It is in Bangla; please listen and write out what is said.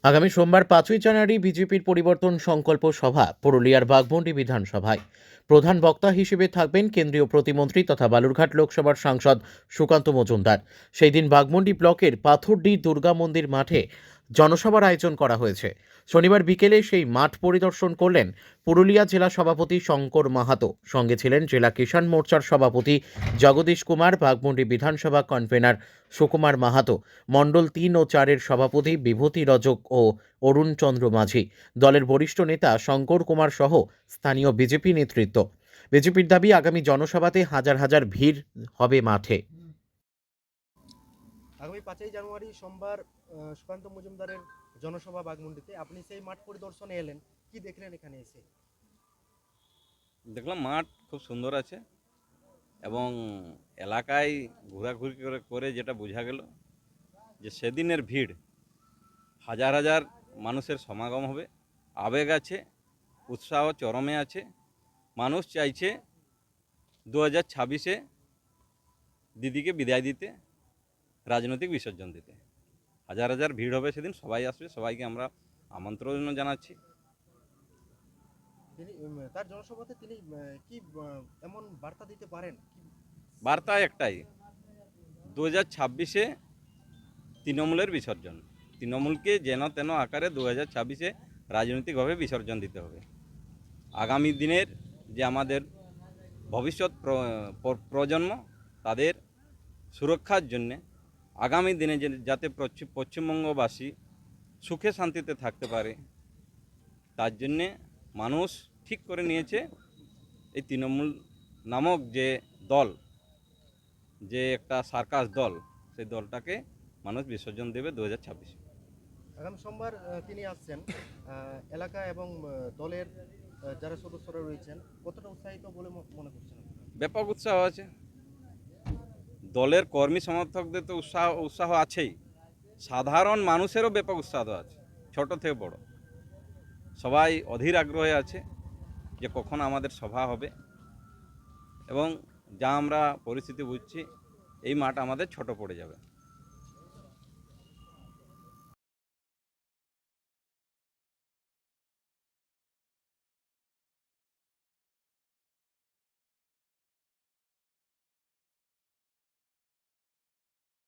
আগামী সোমবার 5ই জানুয়ারি বিজেপির পরিবর্তন সংকল্প সভা পুরুলিয়ার বাঘমুন্ডি বিধানসভায়। প্রধান বক্তা হিসেবে থাকবেন কেন্দ্রীয় প্রতিমন্ত্রী তথা বালুরঘাট লোকসভার সাংসদ সুকান্ত মজুমদার। সেই দিন বাঘমুন্ডি ব্লকের পাথরডি দুর্গা মন্দির মাঠে জনসভার আয়োজন করা হয়েছে। শনিবার বিকেলে সেই মাঠ পরিদর্শন করলেন পুরুলিয়া জেলা সভাপতি শঙ্কর মাহাতো। সঙ্গে ছিলেন জেলা কিষাণ মোর্চার সভাপতি জগদীশ কুমার, বাঘমুন্ডি বিধানসভা কনভেনার সুকুমার মাহাতো, মণ্ডল 3 ও 4-এর সভাপতি বিভূতি রজক ও অরুণ চন্দ্র মাঝি, দলের বরিষ্ঠ নেতা শঙ্কর কুমার সহ স্থানীয় বিজেপি নেতৃত্ব। বিজেপির দাবি, আগামী জনসভাতে হাজার হাজার ভিড় হবে মাঠে। আগামী 5ই জানুয়ারি সোমবার সুকান্ত মজুমদারের জনসভা বাঘমুন্ডিতে, আপনি সেই মাঠ পরিদর্শনে এলেন, কি দেখলেন এখানে এসে? দেখলাম মাঠ খুব সুন্দর আছে এবং এলাকায় ঘোরাঘুরি করে যেটা বোঝা গেল যে সেদিনের ভিড় হাজার হাজার মানুষের সমাগম হবে। আবেগ আছে, উৎসাহ চরমে আছে। মানুষ চাইছে 2026-এ দিদিকে বিদায় দিতে, রাজনৈতিক বিসর্জন দিতে। হাজার হাজার ভিড় হবে সেদিন, সবাই আসবে, সবাইকে আমরা আমন্ত্রণ জানাচ্ছি। তিনি তার জনসভাতে তিনি কি এমন বার্তা দিতে পারেন? বার্তা একটাই, 2026-এ তৃণমূলের বিসর্জন। তৃণমূলকে যেন তেন আকারে 2026-এ রাজনৈতিকভাবে বিসর্জন দিতে হবে। আগামী দিনের যে আমাদের ভবিষ্যৎ প্রজন্ম, তাদের সুরক্ষার জন্যে আগামী দিনে যাতে পশ্চিমবঙ্গবাসী সুখে শান্তিতে থাকতে পারে, তার জন্যে মানুষ ঠিক করে নিয়েছে এই তৃণমূল নামক যে দল, যে একটা সার্কাস দল, সেই দলটাকে মানুষ বিসর্জন দেবে 2026-এ। আগামী সোমবার তিনি আসছেন, এলাকা এবং দলের যারা সদস্যরা রয়েছেন কতটা উৎসাহিত বলে মনে করছেন? ব্যাপক উৎসাহ আছে। দলের কর্মী সমর্থকদের তো উৎসাহ আছেই, সাধারণ মানুষেরও ব্যাপক উৎসাহ আছে, ছোট থেকে বড় সবাই অধীর আগ্রহে আছে যে কখন আমাদের সভা হবে। এবং যা আমরা পরিস্থিতি বুঝছি, এই মাঠ আমাদের ছোট পড়ে যাবে।